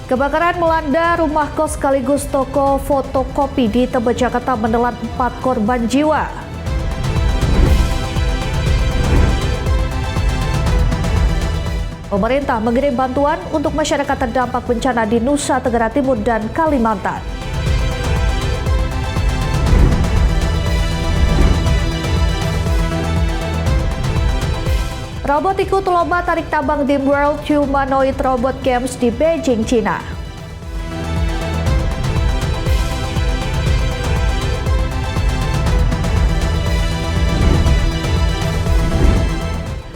Kebakaran melanda rumah kos sekaligus toko fotokopi di Tebet, Jakarta menelan 4 korban jiwa. Pemerintah mengirim bantuan untuk masyarakat terdampak bencana di Nusa Tenggara Timur dan Kalimantan. Robot ikut lomba tarik tambang di World Humanoid Robot Games di Beijing, China.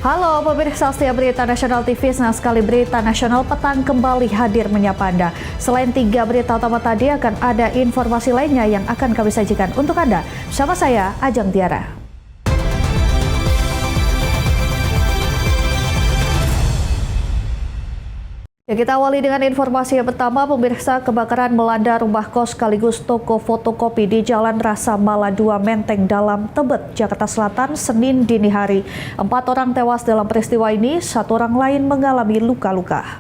Halo pemirsa setia Berita Nasional TV, senang sekali Berita Nasional Petang kembali hadir menyapa Anda. Selain 3 berita utama tadi, akan ada informasi lainnya yang akan kami sajikan untuk Anda. Bersama saya, Ajeng Tiara. Ya, kita awali dengan informasi yang pertama, pemirsa. Kebakaran melanda rumah kos sekaligus toko fotokopi di Jalan Rasa Mala 2 Menteng Dalam, Tebet, Jakarta Selatan, Senin dini hari. 4 orang tewas dalam peristiwa ini, 1 orang lain mengalami luka-luka.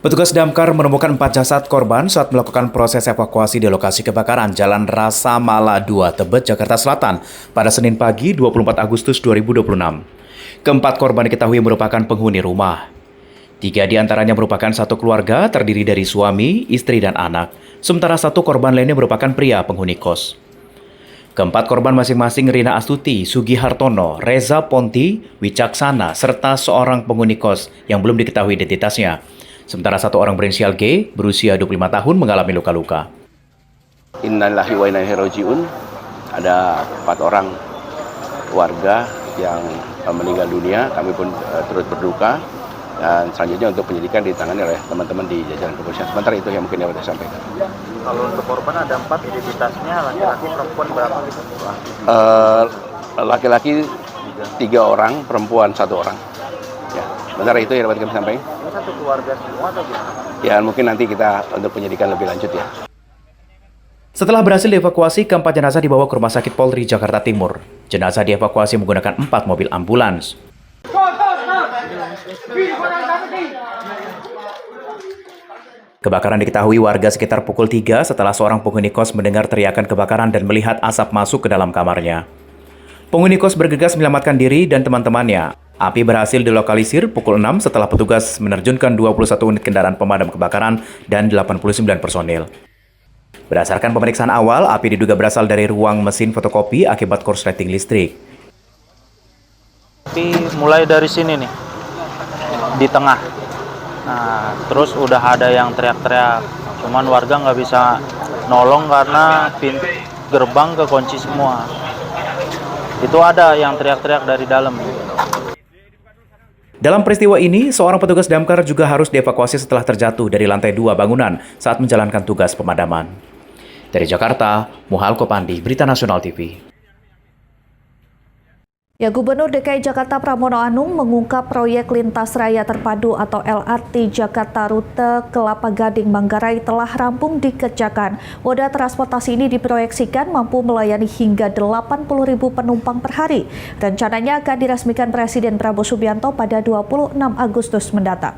Petugas damkar menemukan 4 jasad korban saat melakukan proses evakuasi di lokasi kebakaran Jalan Rasa Mala 2 Tebet, Jakarta Selatan pada Senin pagi 24 Agustus 2026. Keempat korban diketahui merupakan penghuni rumah. 3 diantaranya merupakan satu keluarga terdiri dari suami, istri, dan anak. Sementara 1 korban lainnya merupakan pria penghuni kos. Keempat korban masing-masing Rina Astuti, Sugi Hartono, Reza Ponti, Wicaksana, serta seorang penghuni kos yang belum diketahui identitasnya. Sementara 1 orang berinisial G, berusia 25 tahun, mengalami luka-luka. Innalillahi wa inna ilaihi raji'un. Ada 4 orang warga yang meninggal dunia, kami pun turut berduka, dan selanjutnya untuk penyelidikan ditangani oleh teman-teman di jajaran kepolisian. Sementara itu yang mungkin dapat saya sampaikan. Kalau untuk korban ada 4, identitasnya laki-laki, perempuan berapa gitu? Laki-laki 3 orang, perempuan 1 orang. Ya, sementara itu yang dapat kami sampaikan. Ini satu keluarga semua atau gimana? Ya, mungkin nanti kita untuk penyelidikan lebih lanjut ya. Setelah berhasil dievakuasi, keempat jenazah dibawa ke Rumah Sakit Polri Jakarta Timur. Jenazah dievakuasi menggunakan 4 mobil ambulans. Kebakaran diketahui warga sekitar pukul 3 setelah seorang penghuni kos mendengar teriakan kebakaran dan melihat asap masuk ke dalam kamarnya. Penghuni kos bergegas menyelamatkan diri dan teman-temannya. Api berhasil dilokalisir pukul 6 setelah petugas menerjunkan 21 unit kendaraan pemadam kebakaran dan 89 personil. Berdasarkan pemeriksaan awal, api diduga berasal dari ruang mesin fotokopi akibat korsleting listrik. Api mulai dari sini nih, di tengah. Nah, terus udah ada yang teriak-teriak. Cuman warga nggak bisa nolong karena pintu gerbang kekunci semua. Itu ada yang teriak-teriak dari dalam. Dalam peristiwa ini, seorang petugas damkar juga harus dievakuasi setelah terjatuh dari lantai 2 bangunan saat menjalankan tugas pemadaman. Dari Jakarta, Muhal Kopandi, Berita Nasional TV. Ya, Gubernur DKI Jakarta Pramono Anung mengungkap proyek Lintas Raya Terpadu atau LRT Jakarta rute Kelapa Gading Manggarai telah rampung dikerjakan. Moda transportasi ini diproyeksikan mampu melayani hingga 80.000 penumpang per hari. Rencananya akan diresmikan Presiden Prabowo Subianto pada 26 Agustus mendatang.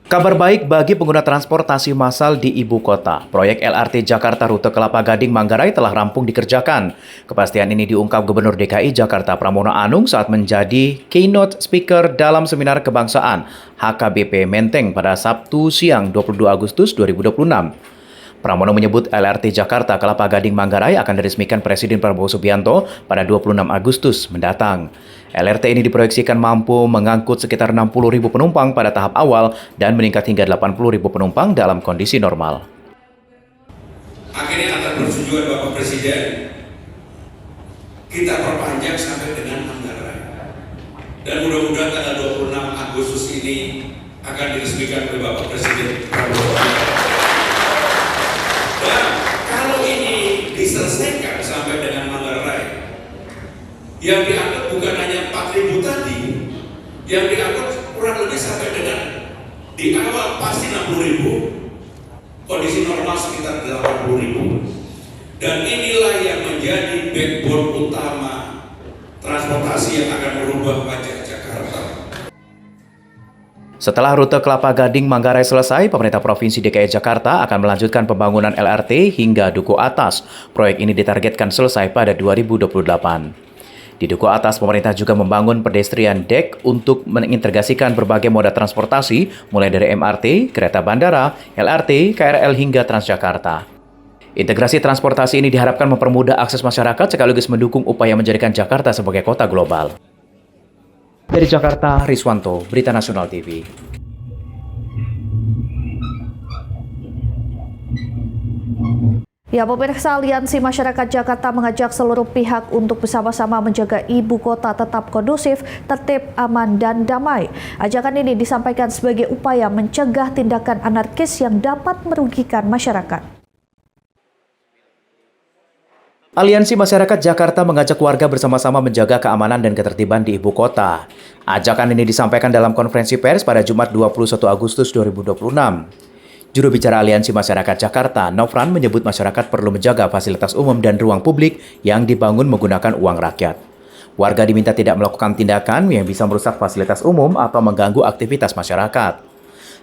Kabar baik bagi pengguna transportasi massal di ibu kota. Proyek LRT Jakarta rute Kelapa Gading Manggarai telah rampung dikerjakan. Kepastian ini diungkap Gubernur DKI Jakarta Pramono Anung saat menjadi keynote speaker dalam seminar kebangsaan HKBP Menteng pada Sabtu siang 22 Agustus 2026. Pramono menyebut LRT Jakarta Kelapa Gading Manggarai akan diresmikan Presiden Prabowo Subianto pada 26 Agustus mendatang. LRT ini diproyeksikan mampu mengangkut sekitar 60.000 penumpang pada tahap awal dan meningkat hingga 80.000 penumpang dalam kondisi normal. Akhirnya akan persetujuan Bapak Presiden, kita perpanjang sampai dengan Manggarai. Dan mudah-mudahan tanggal 26 Agustus ini akan diresmikan oleh Bapak Presiden Prabowo. Dan kalau ini diselesaikan sampai dengan Manggarai, yang diangkut bukan hanya 4.000 tadi, yang diangkut kurang lebih sampai dengan di awal pasti 60.000, kondisi normal sekitar 80.000. Dan inilah yang menjadi backbone utama transportasi yang akan merubah wajah Jakarta. Setelah rute Kelapa Gading Manggarai selesai, pemerintah Provinsi DKI Jakarta akan melanjutkan pembangunan LRT hingga Duku Atas. Proyek ini ditargetkan selesai pada 2028. Di Duku Atas, pemerintah juga membangun pedestrian deck untuk mengintegrasikan berbagai moda transportasi, mulai dari MRT, kereta bandara, LRT, KRL hingga Transjakarta. Integrasi transportasi ini diharapkan mempermudah akses masyarakat sekaligus mendukung upaya menjadikan Jakarta sebagai kota global. Dari Jakarta, Riswanto, Berita Nasional TV. Ya, pemirsa, Aliansi Masyarakat Jakarta mengajak seluruh pihak untuk bersama-sama menjaga ibu kota tetap kondusif, tertib, aman, dan damai. Ajakan ini disampaikan sebagai upaya mencegah tindakan anarkis yang dapat merugikan masyarakat. Aliansi Masyarakat Jakarta mengajak warga bersama-sama menjaga keamanan dan ketertiban di ibu kota. Ajakan ini disampaikan dalam konferensi pers pada Jumat 21 Agustus 2026. Juru bicara Aliansi Masyarakat Jakarta, Nofran, menyebut masyarakat perlu menjaga fasilitas umum dan ruang publik yang dibangun menggunakan uang rakyat. Warga diminta tidak melakukan tindakan yang bisa merusak fasilitas umum atau mengganggu aktivitas masyarakat.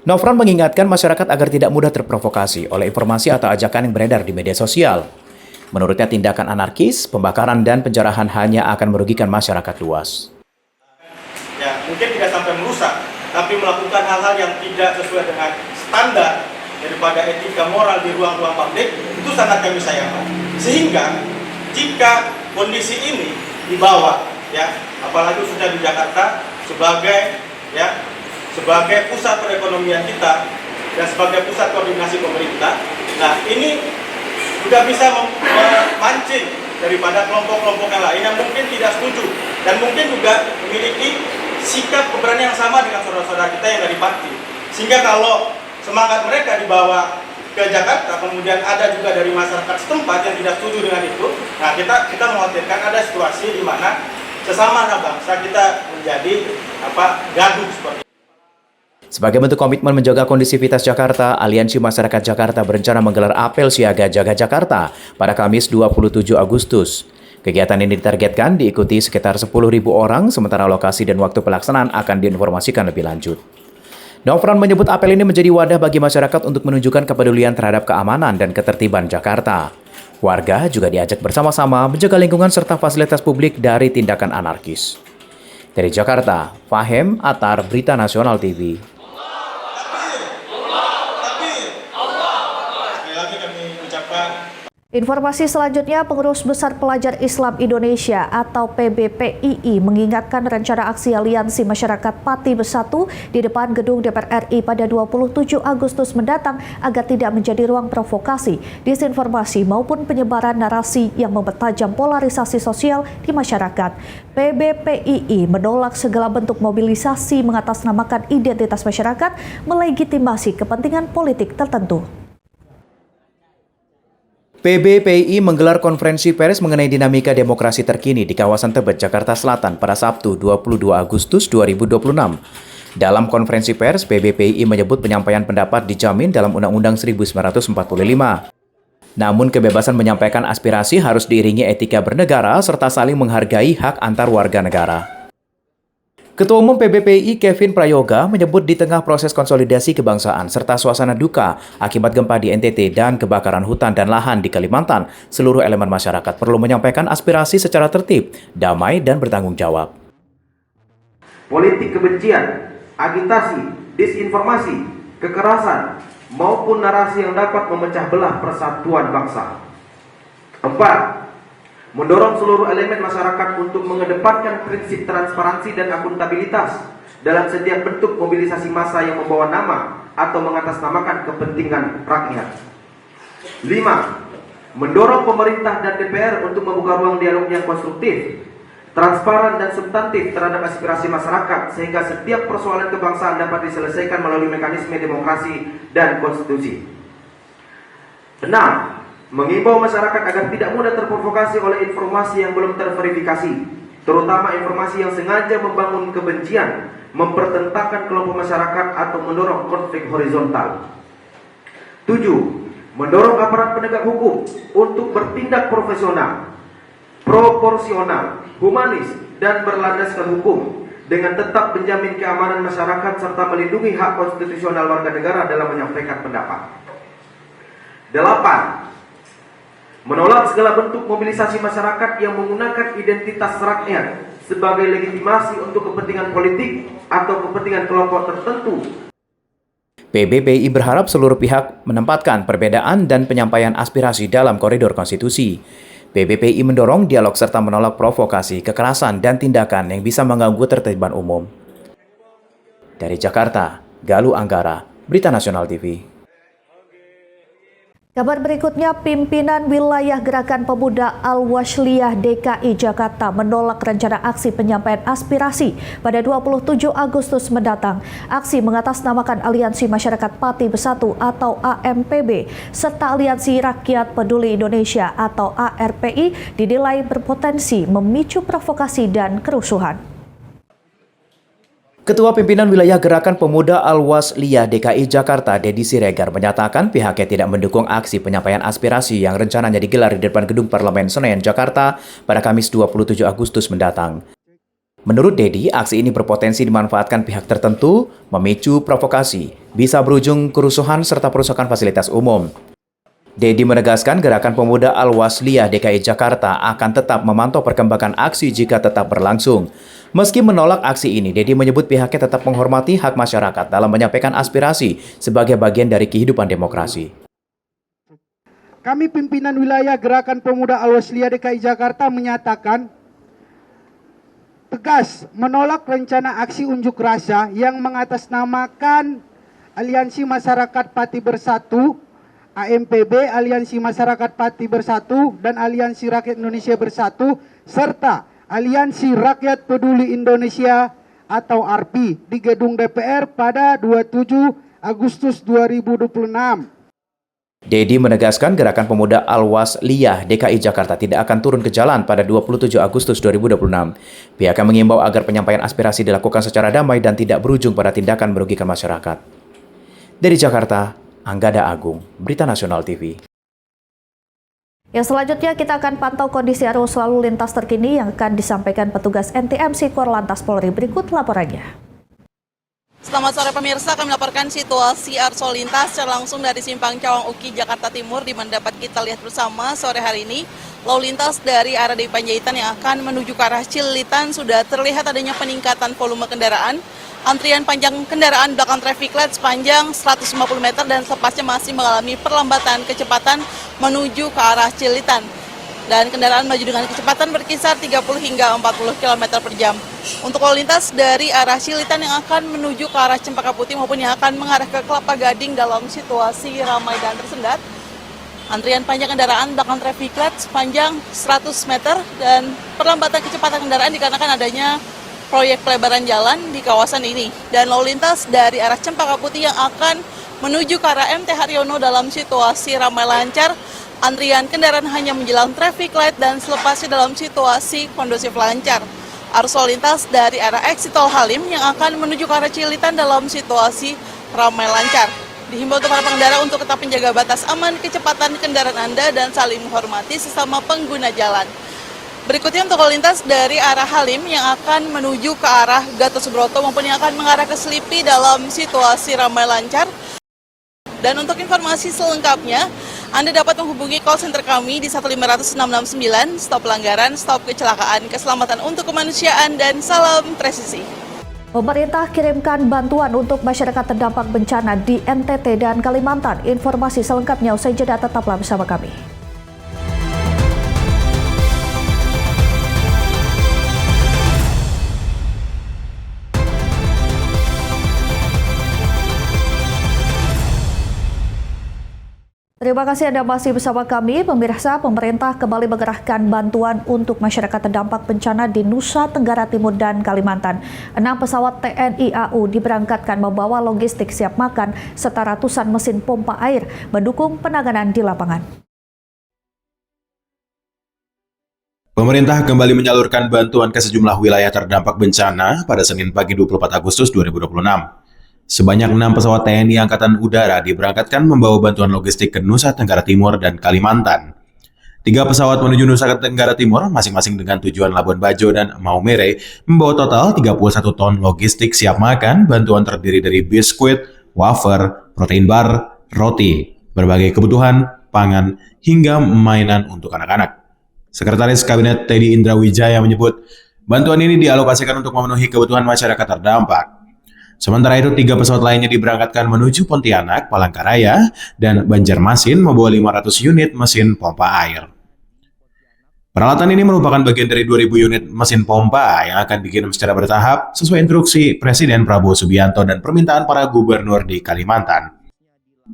Nofran mengingatkan masyarakat agar tidak mudah terprovokasi oleh informasi atau ajakan yang beredar di media sosial. Menurutnya, tindakan anarkis, pembakaran, dan penjarahan hanya akan merugikan masyarakat luas. Ya, mungkin tidak sampai merusak, tapi melakukan hal-hal yang tidak sesuai dengan standar daripada etika moral di ruang-ruang publik, itu sangat kami sayangkan. Sehingga jika kondisi ini dibawa, ya, apalagi sudah di Jakarta sebagai pusat perekonomian kita dan sebagai pusat koordinasi pemerintah, nah ini sudah bisa memancing daripada kelompok-kelompok yang lain yang mungkin tidak setuju dan mungkin juga memiliki sikap keberanian yang sama dengan saudara-saudara kita yang dari Pati. Sehingga kalau semangat mereka dibawa ke Jakarta, kemudian ada juga dari masyarakat setempat yang tidak setuju dengan itu, nah kita mengkhawatirkan ada situasi di mana sesama anak bangsa kita menjadi gaduh seperti itu. Sebagai bentuk komitmen menjaga kondusivitas Jakarta, Aliansi Masyarakat Jakarta berencana menggelar apel siaga Jaga Jakarta pada Kamis 27 Agustus. Kegiatan ini ditargetkan diikuti sekitar 10.000 orang, sementara lokasi dan waktu pelaksanaan akan diinformasikan lebih lanjut. Nofran menyebut apel ini menjadi wadah bagi masyarakat untuk menunjukkan kepedulian terhadap keamanan dan ketertiban Jakarta. Warga juga diajak bersama-sama menjaga lingkungan serta fasilitas publik dari tindakan anarkis. Dari Jakarta, Fahem Atar, Berita Nasional TV. Informasi selanjutnya, Pengurus Besar Pelajar Islam Indonesia atau PBPII mengingatkan rencana aksi Aliansi Masyarakat Pati Bersatu di depan gedung DPR RI pada 27 Agustus mendatang agar tidak menjadi ruang provokasi, disinformasi maupun penyebaran narasi yang mempertajam polarisasi sosial di masyarakat. PBPII menolak segala bentuk mobilisasi mengatasnamakan identitas masyarakat melegitimasi kepentingan politik tertentu. PBPII menggelar konferensi pers mengenai dinamika demokrasi terkini di kawasan Tebet, Jakarta Selatan pada Sabtu 22 Agustus 2026. Dalam konferensi pers, PBPII menyebut penyampaian pendapat dijamin dalam Undang-Undang 1945. Namun kebebasan menyampaikan aspirasi harus diiringi etika bernegara serta saling menghargai hak antar warga negara. Ketua Umum PBPII Kevin Prayoga menyebut di tengah proses konsolidasi kebangsaan serta suasana duka akibat gempa di NTT dan kebakaran hutan dan lahan di Kalimantan, seluruh elemen masyarakat perlu menyampaikan aspirasi secara tertib, damai, dan bertanggung jawab. Politik kebencian, agitasi, disinformasi, kekerasan, maupun narasi yang dapat memecah belah persatuan bangsa. 4. Mendorong seluruh elemen masyarakat untuk mengedepankan prinsip transparansi dan akuntabilitas dalam setiap bentuk mobilisasi massa yang membawa nama atau mengatasnamakan kepentingan rakyat. 5. Mendorong pemerintah dan DPR untuk membuka ruang dialog yang konstruktif, transparan dan substantif terhadap aspirasi masyarakat sehingga setiap persoalan kebangsaan dapat diselesaikan melalui mekanisme demokrasi dan konstitusi. 6. Mengimbau masyarakat agar tidak mudah terprovokasi oleh informasi yang belum terverifikasi, terutama informasi yang sengaja membangun kebencian, mempertentangkan kelompok masyarakat atau mendorong konflik horizontal. 7. Mendorong aparat penegak hukum untuk bertindak profesional, proporsional, humanis, dan berlandaskan hukum dengan tetap menjamin keamanan masyarakat serta melindungi hak konstitusional warga negara dalam menyampaikan pendapat. 8. Menolak segala bentuk mobilisasi masyarakat yang menggunakan identitas rakyat sebagai legitimasi untuk kepentingan politik atau kepentingan kelompok tertentu. PBPI berharap seluruh pihak menempatkan perbedaan dan penyampaian aspirasi dalam koridor konstitusi. PBPI mendorong dialog serta menolak provokasi, kekerasan, dan tindakan yang bisa mengganggu ketertiban umum. Dari Jakarta, Galuh Anggara, Berita Nasional TV. Kabar berikutnya, pimpinan wilayah Gerakan Pemuda Al-Wasliyah DKI Jakarta menolak rencana aksi penyampaian aspirasi pada 27 Agustus mendatang. Aksi mengatasnamakan Aliansi Masyarakat Pati Bersatu atau AMPB serta Aliansi Rakyat Peduli Indonesia atau ARPI dinilai berpotensi memicu provokasi dan kerusuhan. Ketua Pimpinan Wilayah Gerakan Pemuda Al-Wasliyah DKI Jakarta, Dedi Siregar, menyatakan pihaknya tidak mendukung aksi penyampaian aspirasi yang rencananya digelar di depan Gedung Parlemen Senayan, Jakarta pada Kamis 27 Agustus mendatang. Menurut Dedi, aksi ini berpotensi dimanfaatkan pihak tertentu, memicu provokasi, bisa berujung kerusuhan serta perusakan fasilitas umum. Dedi menegaskan Gerakan Pemuda Al-Wasliyah DKI Jakarta akan tetap memantau perkembangan aksi jika tetap berlangsung. Meski menolak aksi ini, Dedi menyebut pihaknya tetap menghormati hak masyarakat dalam menyampaikan aspirasi sebagai bagian dari kehidupan demokrasi. Kami pimpinan wilayah Gerakan Pemuda Al-Wasliyah DKI Jakarta menyatakan tegas menolak rencana aksi unjuk rasa yang mengatasnamakan Aliansi Masyarakat Pati Bersatu, AMPB, Aliansi Masyarakat Pati Bersatu, dan Aliansi Rakyat Indonesia Bersatu, serta Aliansi Rakyat Peduli Indonesia atau ARPI di gedung DPR pada 27 Agustus 2026. Dedi menegaskan Gerakan Pemuda Al-Wasliyah DKI Jakarta tidak akan turun ke jalan pada 27 Agustus 2026. Pihaknya mengimbau agar penyampaian aspirasi dilakukan secara damai dan tidak berujung pada tindakan merugikan masyarakat. Dari Jakarta, Anggada Agung, Berita Nasional TV. Ya, selanjutnya kita akan pantau kondisi arus lalu lintas terkini yang akan disampaikan petugas NTMC Korlantas Polri. Berikut laporannya. Selamat sore pemirsa, kami melaporkan situasi arus lalu lintas secara langsung dari Simpang Cawang Uki, Jakarta Timur, di mana dapat kita lihat bersama sore hari ini. Lalu lintas dari arah Dewi Panjaitan yang akan menuju ke arah Cililitan sudah terlihat adanya peningkatan volume kendaraan. Antrian panjang kendaraan belakang traffic light sepanjang 150 meter dan selepasnya masih mengalami perlambatan kecepatan menuju ke arah Cililitan. Dan kendaraan maju dengan kecepatan berkisar 30 hingga 40 km per jam. Untuk lalu lintas dari arah Cililitan yang akan menuju ke arah Cempaka Putih maupun yang akan mengarah ke Kelapa Gading dalam situasi ramai dan tersendat. Antrian panjang kendaraan belakang traffic light sepanjang 100 meter dan perlambatan kecepatan kendaraan dikarenakan adanya proyek pelebaran jalan di kawasan ini. Dan lalu lintas dari arah Cempaka Putih yang akan menuju ke arah MT Haryono dalam situasi ramai lancar. Antrian kendaraan hanya menjelang traffic light dan selepasnya dalam situasi kondusif lancar. Arus lalu lintas dari arah exit tol Halim yang akan menuju ke arah Cililitan dalam situasi ramai lancar. Dihimbau untuk para pengendara untuk tetap menjaga batas aman kecepatan kendaraan Anda dan saling menghormati sesama pengguna jalan. Berikutnya untuk lalu lintas dari arah Halim yang akan menuju ke arah Gatot Subroto maupun yang akan mengarah ke Selipi dalam situasi ramai lancar. Dan untuk informasi selengkapnya, Anda dapat menghubungi call center kami di 15669, stop pelanggaran, stop kecelakaan, keselamatan untuk kemanusiaan, dan salam presisi. Pemerintah kirimkan bantuan untuk masyarakat terdampak bencana di NTT dan Kalimantan. Informasi selengkapnya usai jeda, tetaplah bersama kami. Terima kasih Anda masih bersama kami. Pemirsa, pemerintah kembali mengerahkan bantuan untuk masyarakat terdampak bencana di Nusa Tenggara Timur dan Kalimantan. 6 pesawat TNI AU diberangkatkan membawa logistik siap makan serta ratusan mesin pompa air mendukung penanganan di lapangan. Pemerintah kembali menyalurkan bantuan ke sejumlah wilayah terdampak bencana pada Senin pagi 24 Agustus 2026. Sebanyak 6 pesawat TNI Angkatan Udara diberangkatkan membawa bantuan logistik ke Nusa Tenggara Timur dan Kalimantan. 3 pesawat menuju Nusa Tenggara Timur, masing-masing dengan tujuan Labuan Bajo dan Maumere, membawa total 31 ton logistik siap makan, bantuan terdiri dari biskuit, wafer, protein bar, roti, berbagai kebutuhan, pangan, hingga mainan untuk anak-anak. Sekretaris Kabinet Teddy Indrawijaya menyebut, bantuan ini dialokasikan untuk memenuhi kebutuhan masyarakat terdampak. Sementara itu, 3 pesawat lainnya diberangkatkan menuju Pontianak, Palangkaraya, dan Banjarmasin membawa 500 unit mesin pompa air. Peralatan ini merupakan bagian dari 2.000 unit mesin pompa yang akan dikirim secara bertahap sesuai instruksi Presiden Prabowo Subianto dan permintaan para gubernur di Kalimantan.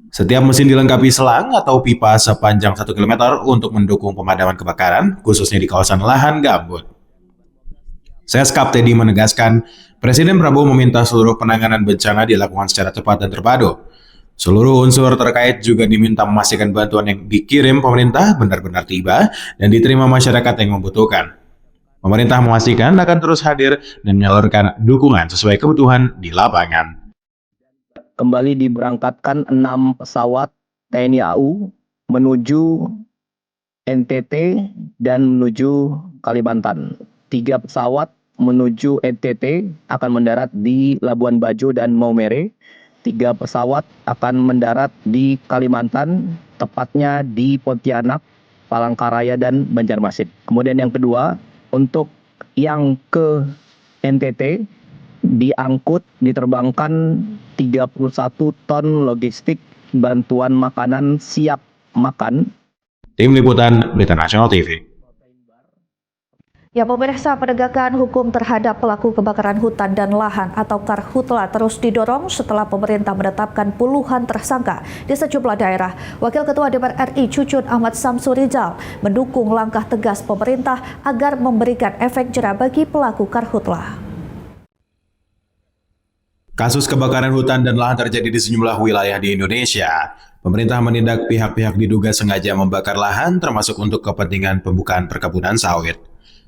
Setiap mesin dilengkapi selang atau pipa sepanjang 1 km untuk mendukung pemadaman kebakaran, khususnya di kawasan lahan gambut. Seskap Teddy menegaskan, Presiden Prabowo meminta seluruh penanganan bencana dilakukan secara cepat dan terpadu. Seluruh unsur terkait juga diminta memastikan bantuan yang dikirim pemerintah benar-benar tiba dan diterima masyarakat yang membutuhkan. Pemerintah memastikan akan terus hadir dan menyalurkan dukungan sesuai kebutuhan di lapangan. Kembali diberangkatkan 6 pesawat TNI AU menuju NTT dan menuju Kalimantan. 3 pesawat menuju NTT akan mendarat di Labuan Bajo dan Maumere. 3 pesawat akan mendarat di Kalimantan, tepatnya di Pontianak, Palangkaraya, dan Banjarmasin. Kemudian yang kedua, untuk yang ke NTT, diangkut, diterbangkan 31 ton logistik bantuan makanan siap makan. Tim Liputan Berita Nasional TV. Ya, pemirsa, penegakan hukum terhadap pelaku kebakaran hutan dan lahan atau Karhutla terus didorong setelah pemerintah menetapkan puluhan tersangka di sejumlah daerah. Wakil Ketua DPR RI Cucun Ahmad Samsurizal mendukung langkah tegas pemerintah agar memberikan efek jera bagi pelaku Karhutla. Kasus kebakaran hutan dan lahan terjadi di sejumlah wilayah di Indonesia. Pemerintah menindak pihak-pihak diduga sengaja membakar lahan termasuk untuk kepentingan pembukaan perkebunan sawit.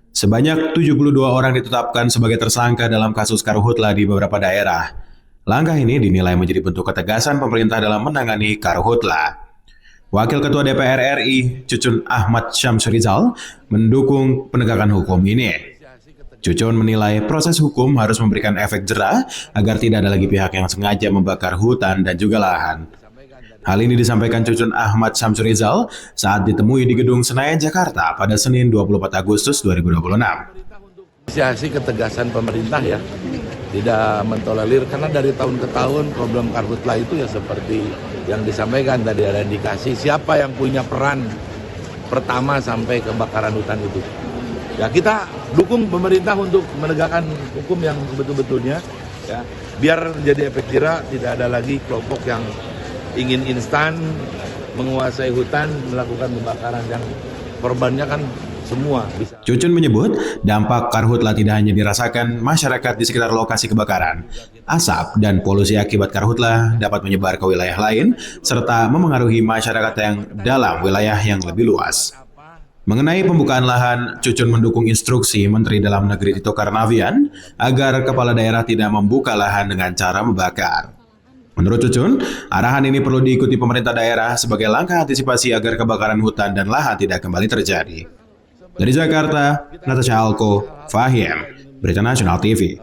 Sebanyak 72 orang ditetapkan sebagai tersangka dalam kasus karhutla di beberapa daerah. Langkah ini dinilai menjadi bentuk ketegasan pemerintah dalam menangani karhutla. Wakil Ketua DPR RI Cucun Ahmad Syamsurizal mendukung penegakan hukum ini. Cucun menilai proses hukum harus memberikan efek jera agar tidak ada lagi pihak yang sengaja membakar hutan dan juga lahan. Hal ini disampaikan Cucun Ahmad Syamsurizal saat ditemui di Gedung Senayan, Jakarta pada Senin 24 Agustus 2026. Apresiasi ketegasan pemerintah ya, tidak mentolerir karena dari tahun ke tahun problem karhutla itu ya seperti yang disampaikan tadi, ada indikasi siapa yang punya peran pertama sampai kebakaran hutan itu. Ya kita dukung pemerintah untuk menegakkan hukum yang betul-betulnya ya, biar jadi efek jera, tidak ada lagi kelompok yang ingin instan menguasai hutan, melakukan kebakaran yang korbannya kan semua bisa. Cucun menyebut dampak karhutla tidak hanya dirasakan masyarakat di sekitar lokasi kebakaran. Asap dan polusi akibat karhutla dapat menyebar ke wilayah lain serta memengaruhi masyarakat yang dalam wilayah yang lebih luas. Mengenai pembukaan lahan, Cucun mendukung instruksi Menteri Dalam Negeri Tito Karnavian agar kepala daerah tidak membuka lahan dengan cara membakar. Menurut Cucun, arahan ini perlu diikuti pemerintah daerah sebagai langkah antisipasi agar kebakaran hutan dan lahan tidak kembali terjadi. Dari Jakarta, Natasha Alko, Fahiem, Berita Nasional TV.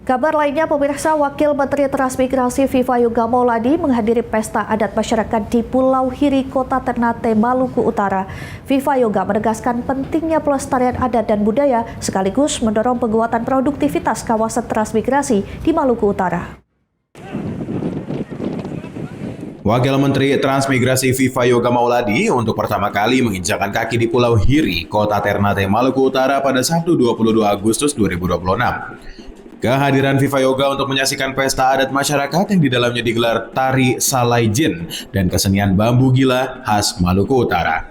Kabar lainnya, pemirsa, Wakil Menteri Transmigrasi Viva Yoga Mauladi menghadiri pesta adat masyarakat di Pulau Hiri, Kota Ternate, Maluku Utara. Viva Yoga menegaskan pentingnya pelestarian adat dan budaya sekaligus mendorong penguatan produktivitas kawasan transmigrasi di Maluku Utara. Wakil Menteri Transmigrasi Viva Yoga Mauladi untuk pertama kali menginjakkan kaki di Pulau Hiri, Kota Ternate, Maluku Utara pada Sabtu 22 Agustus 2026. Kehadiran Viva Yoga untuk menyaksikan pesta adat masyarakat yang di dalamnya digelar tari Salai Jin dan kesenian bambu gila khas Maluku Utara.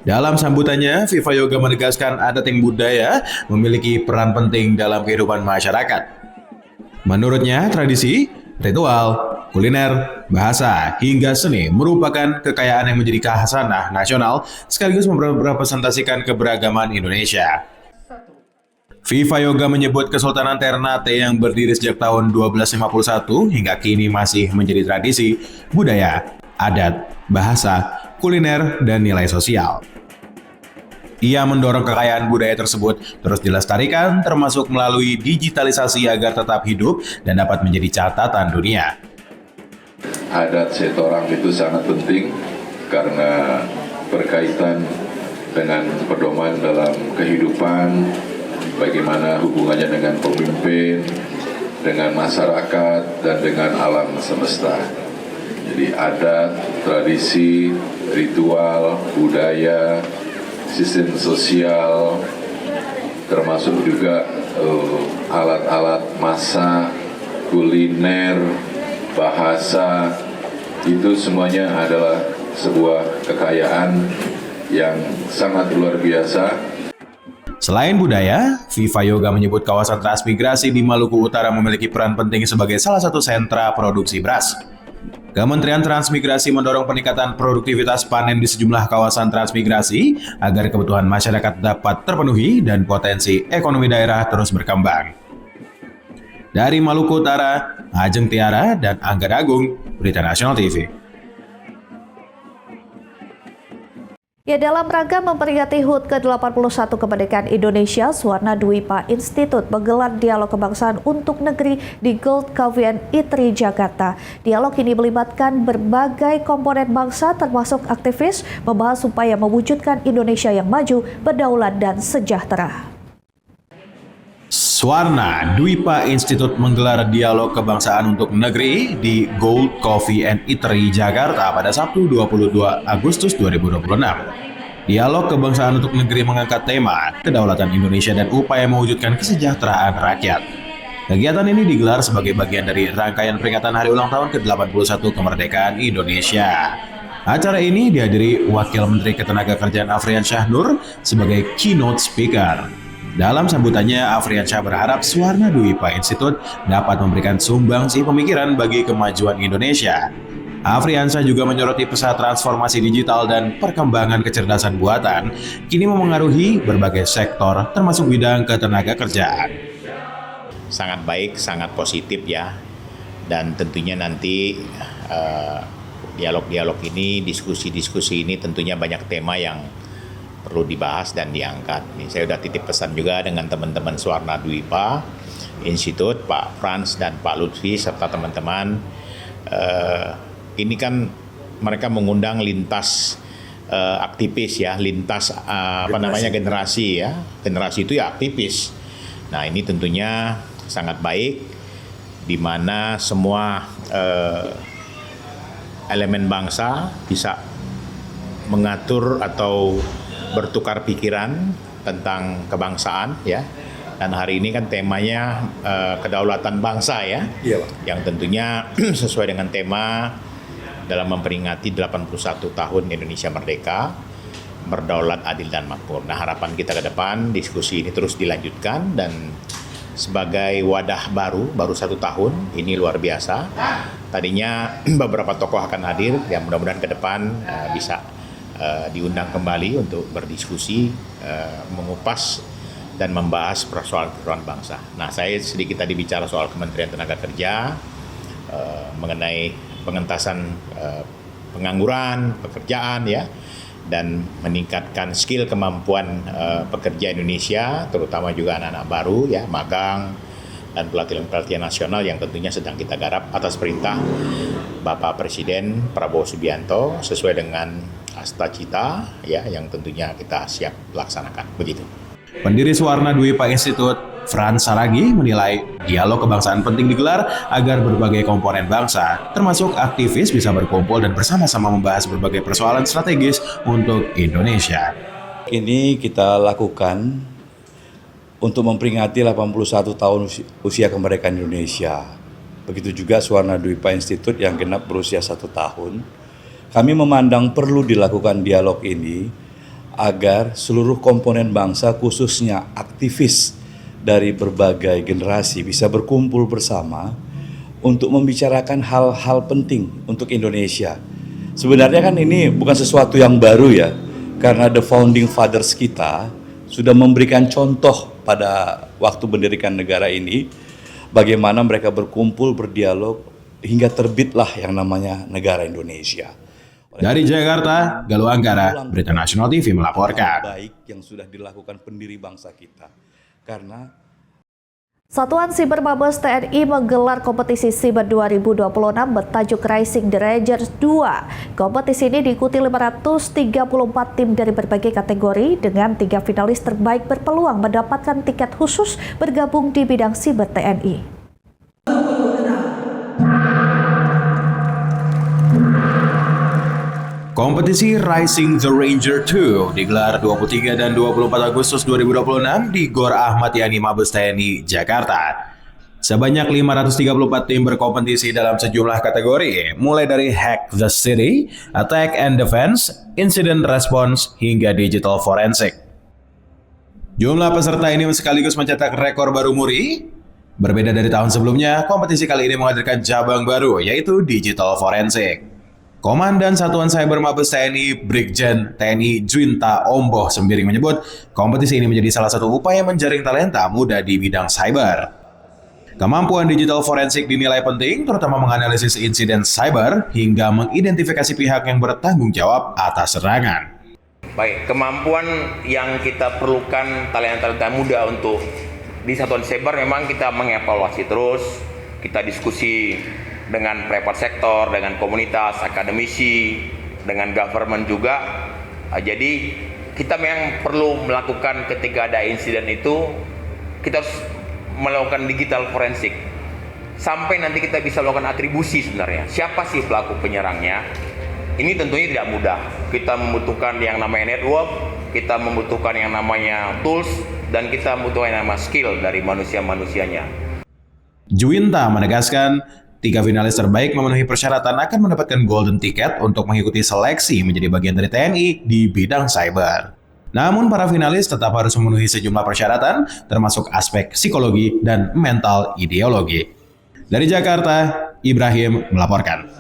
Dalam sambutannya, Viva Yoga menegaskan adat yang budaya memiliki peran penting dalam kehidupan masyarakat. Menurutnya, tradisi, ritual, kuliner, bahasa, hingga seni merupakan kekayaan yang menjadi khasanah nasional sekaligus merepresentasikan keberagaman Indonesia. Viva Yoga menyebut Kesultanan Ternate yang berdiri sejak tahun 1251 hingga kini masih menjadi tradisi, budaya, adat, bahasa, kuliner, dan nilai sosial. Ia mendorong kekayaan budaya tersebut terus dilestarikan termasuk melalui digitalisasi agar tetap hidup dan dapat menjadi catatan dunia. Adat seseorang itu sangat penting karena berkaitan dengan pedoman dalam kehidupan, bagaimana hubungannya dengan pemimpin, dengan masyarakat, dan dengan alam semesta. Jadi adat, tradisi, ritual, budaya, sistem sosial, termasuk juga alat-alat masak, kuliner, bahasa, itu semuanya adalah sebuah kekayaan yang sangat luar biasa. Selain budaya, Viva Yoga menyebut kawasan transmigrasi di Maluku Utara memiliki peran penting sebagai salah satu sentra produksi beras. Kementerian Transmigrasi mendorong peningkatan produktivitas panen di sejumlah kawasan transmigrasi agar kebutuhan masyarakat dapat terpenuhi dan potensi ekonomi daerah terus berkembang. Dari Maluku Utara, Ajeng Tiara dan Angga Agung, Berita Nasional TV. Ya, dalam rangka memperingati HUT ke-81 kemerdekaan Indonesia, Suwarna Dwipa Institute menggelar dialog kebangsaan untuk negeri di Gold Coffee & Eatery Jakarta. Dialog ini melibatkan berbagai komponen bangsa termasuk aktivis, membahas upaya mewujudkan Indonesia yang maju, berdaulat dan sejahtera. Suwarna Dwipa Institute menggelar dialog kebangsaan untuk negeri di Gold Coffee & Eatery Jakarta pada Sabtu 22 Agustus 2026. Dialog kebangsaan untuk negeri mengangkat tema kedaulatan Indonesia dan upaya mewujudkan kesejahteraan rakyat. Kegiatan ini digelar sebagai bagian dari rangkaian peringatan hari ulang tahun ke-81 kemerdekaan Indonesia. Acara ini dihadiri Wakil Menteri Ketenagakerjaan Afriansyah Nur sebagai keynote speaker. Dalam sambutannya, Afriansyah berharap Suwarna Dwipa Institute dapat memberikan sumbangsi pemikiran bagi kemajuan Indonesia. Afriansyah juga menyoroti pesat transformasi digital dan perkembangan kecerdasan buatan kini memengaruhi berbagai sektor termasuk bidang ketenagakerjaan. Sangat baik, sangat positif ya. Dan tentunya nanti dialog-dialog ini, diskusi-diskusi ini tentunya banyak tema yang perlu dibahas dan diangkat. Nih, saya sudah titip pesan juga dengan teman-teman Suwarna Dwipa Institute, Pak Frans dan Pak Lutfi serta teman-teman. Ini kan mereka mengundang lintas aktivis ya, lintas generasi ya. Generasi itu ya aktivis. Nah, ini tentunya sangat baik di mana semua elemen bangsa bisa mengatur atau bertukar pikiran tentang kebangsaan ya. Dan hari ini kan temanya kedaulatan bangsa ya. Iya, Pak. Yang tentunya sesuai dengan tema dalam memperingati 81 tahun Indonesia merdeka, berdaulat, adil dan makmur. Nah, harapan kita ke depan diskusi ini terus dilanjutkan dan sebagai wadah baru 1 tahun ini luar biasa. Tadinya beberapa tokoh akan hadir yang mudah-mudahan ke depan bisa diundang kembali untuk berdiskusi, mengupas dan membahas persoalan-persoalan bangsa. Nah, saya sedikit tadi bicara soal Kementerian Tenagakerja mengenai pengentasan pengangguran, pekerjaan ya, dan meningkatkan skill kemampuan pekerja Indonesia, terutama juga anak-anak baru ya, magang dan pelatihan-pelatihan nasional yang tentunya sedang kita garap atas perintah Bapak Presiden Prabowo Subianto sesuai dengan asta cita ya yang tentunya kita siap laksanakan begitu. Pendiri Suwarna Dwipa Institute, Frans Saragi, menilai dialog kebangsaan penting digelar agar berbagai komponen bangsa, termasuk aktivis, bisa berkumpul dan bersama-sama membahas berbagai persoalan strategis untuk Indonesia. Ini kita lakukan untuk memperingati 81 tahun usia kemerdekaan Indonesia. Begitu juga Suwarna Dwipa Institute yang genap berusia 1 tahun. Kami memandang perlu dilakukan dialog ini agar seluruh komponen bangsa, khususnya aktivis dari berbagai generasi, bisa berkumpul bersama untuk membicarakan hal-hal penting untuk Indonesia. Sebenarnya kan ini bukan sesuatu yang baru ya, karena the founding fathers kita sudah memberikan contoh pada waktu mendirikan negara ini, bagaimana mereka berkumpul, berdialog, hingga terbitlah yang namanya negara Indonesia. Dari Jakarta, Galuh Anggara, Berita Nasional TV melaporkan. Baik yang sudah dilakukan pendiri bangsa kita. Karena Satuan Siber Mabes TNI menggelar kompetisi Siber 2026 bertajuk Rising the Rangers 2. Kompetisi ini diikuti 534 tim dari berbagai kategori dengan 3 finalis terbaik berpeluang mendapatkan tiket khusus bergabung di bidang Siber TNI. Kompetisi Rising the Ranger 2 digelar 23 dan 24 Agustus 2026 di Gor Ahmad Yani Mabes TNI, Jakarta. Sebanyak 534 tim berkompetisi dalam sejumlah kategori, mulai dari Hack the City, Attack and Defense, Incident Response, hingga Digital Forensic. Jumlah peserta ini sekaligus mencetak rekor baru muri. Berbeda dari tahun sebelumnya, kompetisi kali ini menghadirkan cabang baru, yaitu Digital Forensic. Komandan Satuan Cyber Mabes TNI, Brigjen TNI Juwinta Omboh Sembiring menyebut, kompetisi ini menjadi salah satu upaya menjaring talenta muda di bidang cyber. Kemampuan digital forensik dinilai penting, terutama menganalisis insiden cyber hingga mengidentifikasi pihak yang bertanggung jawab atas serangan. Baik, kemampuan yang kita perlukan talenta-talenta muda untuk di Satuan Cyber memang kita mengevaluasi terus, kita diskusi dengan private sektor, dengan komunitas, akademisi, dengan government juga. Jadi kita memang perlu melakukan ketika ada insiden itu, kita harus melakukan digital forensik. Sampai nanti kita bisa melakukan atribusi sebenarnya. Siapa sih pelaku penyerangnya? Ini tentunya tidak mudah. Kita membutuhkan yang namanya network, kita membutuhkan yang namanya tools, dan kita membutuhkan yang namanya skill dari manusia-manusianya. Juwinta menegaskan, 3 finalis terbaik memenuhi persyaratan akan mendapatkan golden ticket untuk mengikuti seleksi menjadi bagian dari TNI di bidang cyber. Namun para finalis tetap harus memenuhi sejumlah persyaratan, termasuk aspek psikologi dan mental ideologi. Dari Jakarta, Ibrahim melaporkan.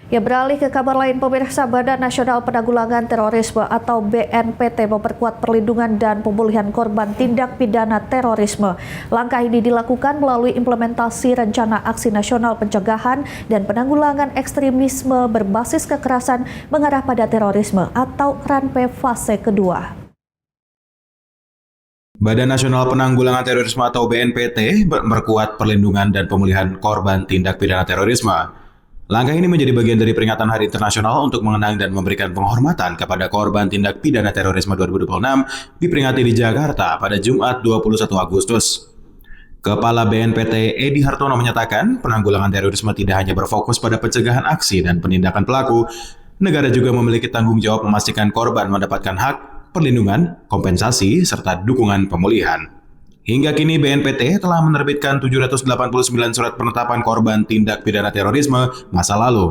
Ya, beralih ke kabar lain, pemirsa, Badan Nasional Penanggulangan Terorisme atau BNPT memperkuat perlindungan dan pemulihan korban tindak pidana terorisme. Langkah ini dilakukan melalui implementasi Rencana Aksi Nasional Pencegahan dan Penanggulangan Ekstremisme Berbasis Kekerasan Mengarah pada Terorisme atau RANPE fase kedua. Badan Nasional Penanggulangan Terorisme atau BNPT memperkuat perlindungan dan pemulihan korban tindak pidana terorisme. Langkah ini menjadi bagian dari peringatan Hari Internasional untuk mengenang dan memberikan penghormatan kepada korban tindak pidana terorisme 2026 diperingati di Jakarta pada Jumat 21 Agustus. Kepala BNPT Edi Hartono menyatakan penanggulangan terorisme tidak hanya berfokus pada pencegahan aksi dan penindakan pelaku, negara juga memiliki tanggung jawab memastikan korban mendapatkan hak, perlindungan, kompensasi, serta dukungan pemulihan. Hingga kini BNPT telah menerbitkan 789 surat penetapan korban tindak pidana terorisme masa lalu.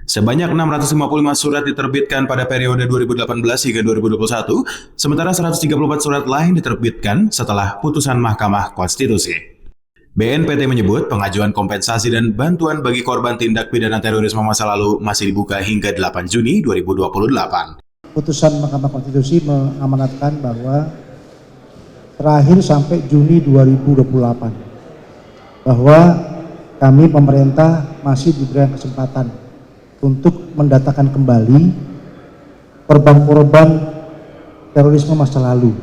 Sebanyak 655 surat diterbitkan pada periode 2018 hingga 2021, sementara 134 surat lain diterbitkan setelah putusan Mahkamah Konstitusi. BNPT menyebut pengajuan kompensasi dan bantuan bagi korban tindak pidana terorisme masa lalu masih dibuka hingga 8 Juni 2028. Putusan Mahkamah Konstitusi mengamanatkan bahwa terakhir sampai Juni 2028 bahwa kami pemerintah masih diberikan kesempatan untuk mendatakan kembali korban-korban terorisme masa lalu.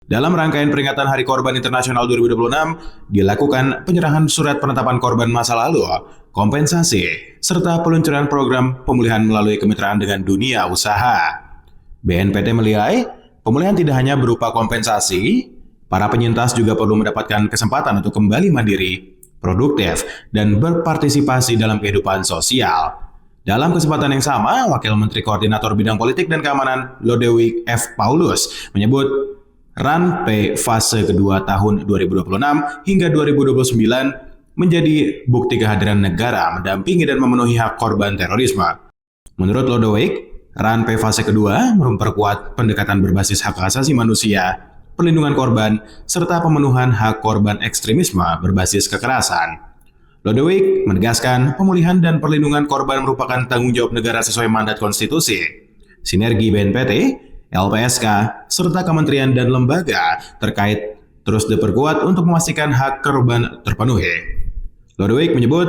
Dalam rangkaian peringatan Hari Korban Internasional 2026, dilakukan penyerahan surat penetapan korban masa lalu, kompensasi, serta peluncuran program pemulihan melalui kemitraan dengan dunia usaha. BNPT menilai, pemulihan tidak hanya berupa kompensasi, para penyintas juga perlu mendapatkan kesempatan untuk kembali mandiri, produktif, dan berpartisipasi dalam kehidupan sosial. Dalam kesempatan yang sama, Wakil Menteri Koordinator Bidang Politik dan Keamanan Lodewijk F. Paulus menyebut RANPE fase kedua tahun 2026 hingga 2029 menjadi bukti kehadiran negara mendampingi dan memenuhi hak korban terorisme. Menurut Lodewijk, RANPE fase kedua memperkuat pendekatan berbasis hak asasi manusia, perlindungan korban, serta pemenuhan hak korban ekstremisme berbasis kekerasan. Lodewijk menegaskan pemulihan dan perlindungan korban merupakan tanggung jawab negara sesuai mandat konstitusi. Sinergi BNPT, LPSK, serta kementerian dan lembaga terkait terus diperkuat untuk memastikan hak korban terpenuhi. Lodewijk menyebut,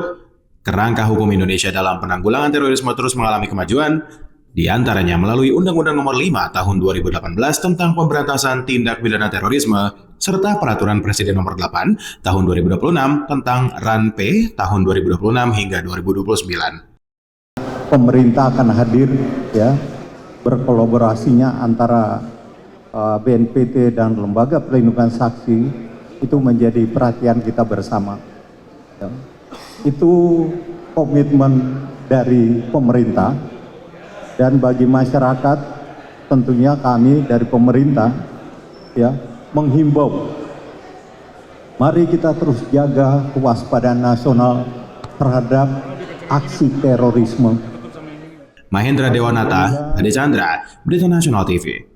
kerangka hukum Indonesia dalam penanggulangan terorisme terus mengalami kemajuan, di antaranya melalui Undang-Undang Nomor 5 Tahun 2018 tentang Pemberantasan Tindak Pidana Terorisme, serta Peraturan Presiden Nomor 8 Tahun 2026 tentang RAN-P Tahun 2026 hingga 2029. Pemerintah akan hadir, ya, berkolaborasinya antara BNPT dan Lembaga Perlindungan Saksi itu menjadi perhatian kita bersama. Ya. Itu komitmen dari pemerintah, dan bagi masyarakat tentunya kami dari pemerintah, ya, menghimbau mari kita terus jaga kewaspadaan nasional terhadap aksi terorisme. Mahendra Dewanata, Ade Chandra, Berita Nasional TV.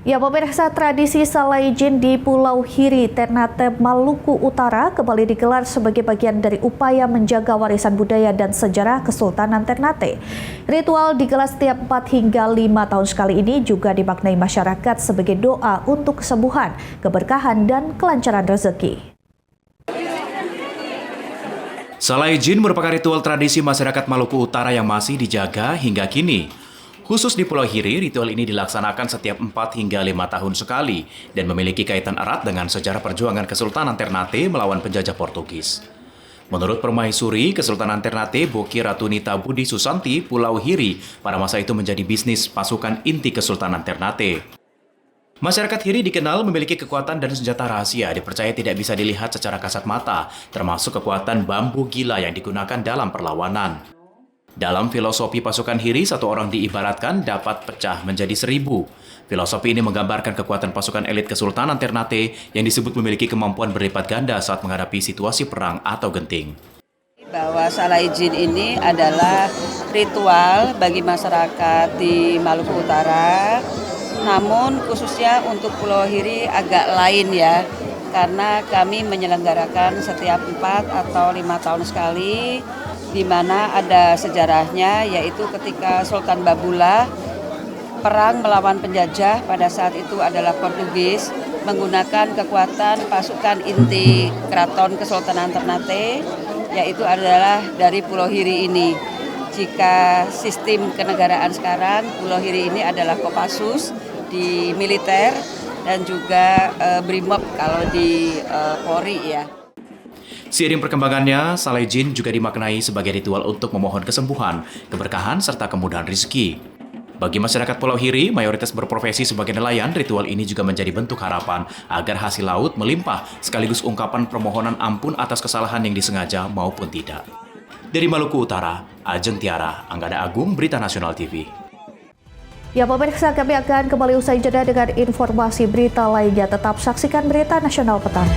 Ya, pemirsa, tradisi Salaijin di Pulau Hiri, Ternate, Maluku Utara kembali digelar sebagai bagian dari upaya menjaga warisan budaya dan sejarah Kesultanan Ternate. Ritual digelar setiap 4 hingga 5 tahun sekali ini juga dimaknai masyarakat sebagai doa untuk kesembuhan, keberkahan, dan kelancaran rezeki. Salaijin merupakan ritual tradisi masyarakat Maluku Utara yang masih dijaga hingga kini. Khusus di Pulau Hiri, ritual ini dilaksanakan setiap 4 hingga 5 tahun sekali dan memiliki kaitan erat dengan sejarah perjuangan Kesultanan Ternate melawan penjajah Portugis. Menurut Permaisuri Kesultanan Ternate, Boki Ratunita Budi Susanti, Pulau Hiri pada masa itu menjadi bisnis pasukan inti Kesultanan Ternate. Masyarakat Hiri dikenal memiliki kekuatan dan senjata rahasia, dipercaya tidak bisa dilihat secara kasat mata, termasuk kekuatan bambu gila yang digunakan dalam perlawanan. Dalam filosofi pasukan Hiri, satu orang diibaratkan dapat pecah menjadi 1000. Filosofi ini menggambarkan kekuatan pasukan elit Kesultanan Ternate yang disebut memiliki kemampuan berlipat ganda saat menghadapi situasi perang atau genting. Bahwa Salaijin ini adalah ritual bagi masyarakat di Maluku Utara, namun khususnya untuk Pulau Hiri agak lain ya, karena kami menyelenggarakan setiap 4 atau 5 tahun sekali, di mana ada sejarahnya, yaitu ketika Sultan Babula perang melawan penjajah pada saat itu adalah Portugis, menggunakan kekuatan pasukan inti Keraton Kesultanan Ternate, yaitu adalah dari Pulau Hiri ini. Jika sistem kenegaraan sekarang, Pulau Hiri ini adalah Kopassus di militer dan juga Brimob kalau di Polri ya. Seiring perkembangannya, Salaijin juga dimaknai sebagai ritual untuk memohon kesembuhan, keberkahan, serta kemudahan rezeki. Bagi masyarakat Pulau Hiri, mayoritas berprofesi sebagai nelayan, ritual ini juga menjadi bentuk harapan agar hasil laut melimpah, sekaligus ungkapan permohonan ampun atas kesalahan yang disengaja maupun tidak. Dari Maluku Utara, Ajeng Tiara, Anggada Agung, Berita Nasional TV. Ya, pemirsa, kami akan kembali usai jeda dengan informasi berita lainnya. Tetap saksikan Berita Nasional Petang.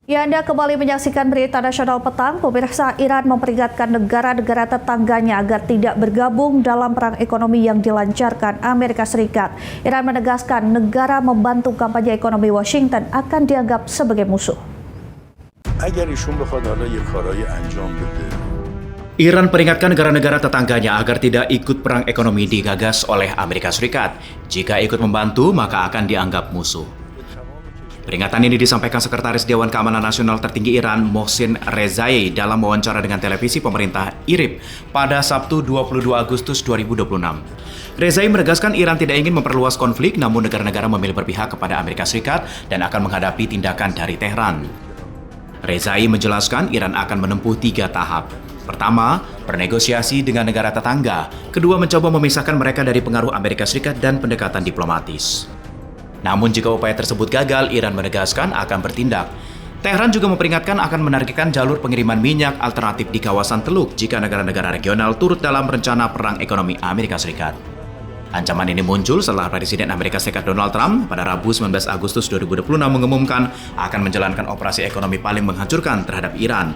Ya, Anda kembali menyaksikan Berita Nasional Petang. Pemirsa, Iran memperingatkan negara-negara tetangganya agar tidak bergabung dalam perang ekonomi yang dilancarkan Amerika Serikat. Iran menegaskan negara membantu kampanye ekonomi Washington akan dianggap sebagai musuh. Iran peringatkan negara-negara tetangganya agar tidak ikut perang ekonomi digagas oleh Amerika Serikat. Jika ikut membantu, maka akan dianggap musuh. Peringatan ini disampaikan Sekretaris Dewan Keamanan Nasional tertinggi Iran, Mohsin Rezai, dalam wawancara dengan televisi pemerintah IRIB pada Sabtu 22 Agustus 2026. Rezai menegaskan Iran tidak ingin memperluas konflik, namun negara-negara memilih berpihak kepada Amerika Serikat dan akan menghadapi tindakan dari Teheran. Rezai menjelaskan Iran akan menempuh 3 tahap. Pertama, bernegosiasi dengan negara tetangga. Kedua, mencoba memisahkan mereka dari pengaruh Amerika Serikat dan pendekatan diplomatis. Namun jika upaya tersebut gagal, Iran menegaskan akan bertindak. Teheran juga memperingatkan akan menargetkan jalur pengiriman minyak alternatif di kawasan Teluk jika negara-negara regional turut dalam rencana perang ekonomi Amerika Serikat. Ancaman ini muncul setelah Presiden Amerika Serikat Donald Trump pada Rabu 19 Agustus 2026 mengumumkan akan menjalankan operasi ekonomi paling menghancurkan terhadap Iran.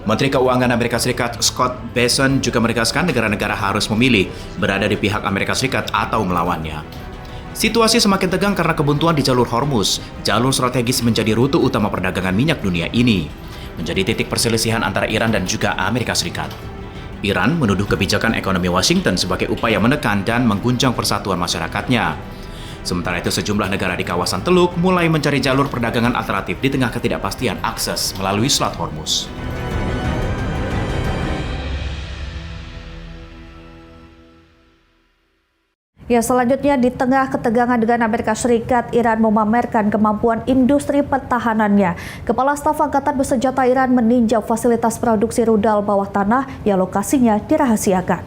Menteri Keuangan Amerika Serikat Scott Bessent juga menegaskan negara-negara harus memilih berada di pihak Amerika Serikat atau melawannya. Situasi semakin tegang karena kebuntuan di jalur Hormuz. Jalur strategis menjadi rute utama perdagangan minyak dunia ini. Menjadi titik perselisihan antara Iran dan juga Amerika Serikat. Iran menuduh kebijakan ekonomi Washington sebagai upaya menekan dan mengguncang persatuan masyarakatnya. Sementara itu sejumlah negara di kawasan Teluk mulai mencari jalur perdagangan alternatif di tengah ketidakpastian akses melalui Selat Hormuz. Ya, selanjutnya di tengah ketegangan dengan Amerika Serikat, Iran memamerkan kemampuan industri pertahanannya. Kepala Staf Angkatan Bersenjata Iran meninjau fasilitas produksi rudal bawah tanah yang lokasinya dirahasiakan.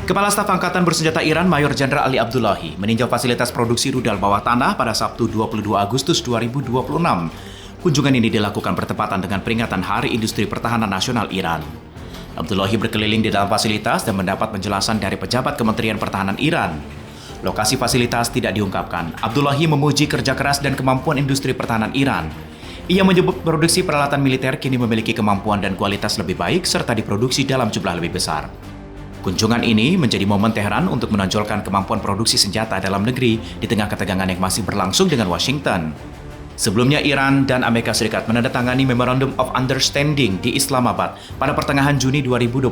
Kepala Staf Angkatan Bersenjata Iran Mayor Jenderal Ali Abdullahi meninjau fasilitas produksi rudal bawah tanah pada Sabtu 22 Agustus 2026. Kunjungan ini dilakukan bertepatan dengan peringatan Hari Industri Pertahanan Nasional Iran. Abdullahi berkeliling di dalam fasilitas dan mendapat penjelasan dari pejabat Kementerian Pertahanan Iran. Lokasi fasilitas tidak diungkapkan. Abdullahi memuji kerja keras dan kemampuan industri pertahanan Iran. Ia menyebut produksi peralatan militer kini memiliki kemampuan dan kualitas lebih baik serta diproduksi dalam jumlah lebih besar. Kunjungan ini menjadi momen Teheran untuk menonjolkan kemampuan produksi senjata dalam negeri di tengah ketegangan yang masih berlangsung dengan Washington. Sebelumnya, Iran dan Amerika Serikat menandatangani Memorandum of Understanding di Islamabad pada pertengahan Juni 2026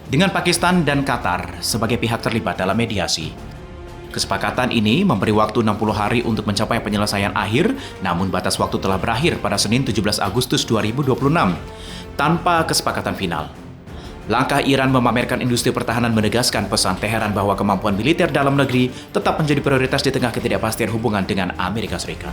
dengan Pakistan dan Qatar sebagai pihak terlibat dalam mediasi. Kesepakatan ini memberi waktu 60 hari untuk mencapai penyelesaian akhir, namun batas waktu telah berakhir pada Senin 17 Agustus 2026 tanpa kesepakatan final. Langkah Iran memamerkan industri pertahanan menegaskan pesan Teheran bahwa kemampuan militer dalam negeri tetap menjadi prioritas di tengah ketidakpastian hubungan dengan Amerika Serikat.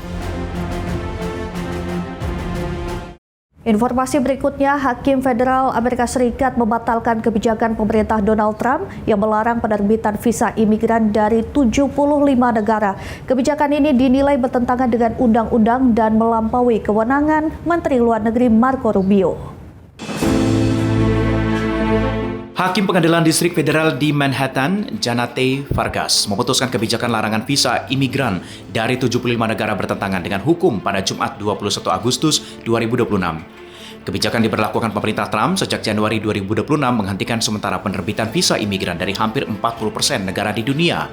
Informasi berikutnya, Hakim Federal Amerika Serikat membatalkan kebijakan pemerintah Donald Trump yang melarang penerbitan visa imigran dari 75 negara. Kebijakan ini dinilai bertentangan dengan undang-undang dan melampaui kewenangan Menteri Luar Negeri Marco Rubio. Hakim Pengadilan Distrik Federal di Manhattan, Janate Vargas, memutuskan kebijakan larangan visa imigran dari 75 negara bertentangan dengan hukum pada Jumat 21 Agustus 2026. Kebijakan diberlakukan pemerintah Trump sejak Januari 2026 menghentikan sementara penerbitan visa imigran dari hampir 40% negara di dunia.